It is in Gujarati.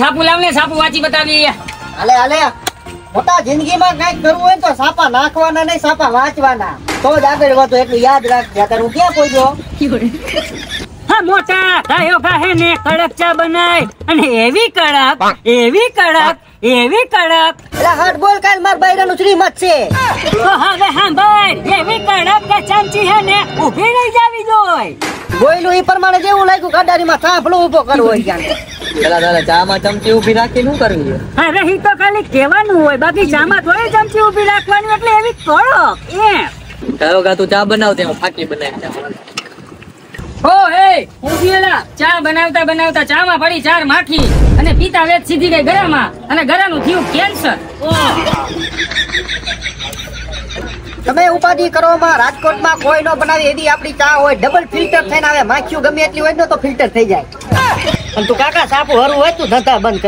છાપુ લાવ ને છાપુ વાંચી બતાવી. હાલે હાલે મોટા જિંદગીમાં કઈક કરવું હોય તો સાપા નાખવાના નહીં સાપા વાંચવાના તો જ આગળ વધો એટલું યાદ રાખજે. તારું ક્યાં પહોંચ્યો? હા મોટા ગાયો ગાહે ને કડક ચા બનાય અને એવી કડક એવી કડક એવી કડક. એટલે હાથ બોલ કાલ માર બૈરાનું શ્રીમત છે. તો હવે સાંભળ એવી કડક કે ચમચી હે ને ઊભી રહી જાવી જોઈ. ગોયલું ઈ પ્રમાણે જેવું લાગ્યું ગાડારીમાં થાંભલો ઉભો કરવો હોય ક્યાં. પેલા દાદા ચામાં ચમચી ઊભી રાખી શું કરવી? અરે ઈ તો ખાલી કહેવાનું હોય બાકી ચામાં થોડી ચમચી ઊભી રાખવાની એટલે એવી કડક એમ. કયો ગા તું ચા બનાવ તેમાં ફાકી બનાવી ચા. ઓ હે ઉભીલા ચા બનાવતા બનાવતા ચામાં પડી 4 માખી અને પીતા વેત સીધી ગઈ ગળામાં અને ગળાનું થયું કેન્સર. તમે ઉપાધિ કરવામાં રાજકોટમાં કોઈ નો બનાવી એવી આપડી ચા હોય ડબલ ફિલ્ટર થઈને આવે માખીઓ ગમે એટલી હોય ને તો ફિલ્ટર થઈ જાય. અને તું કાકા સાપુ હરવું હોય તું ધંધા બંધ કર.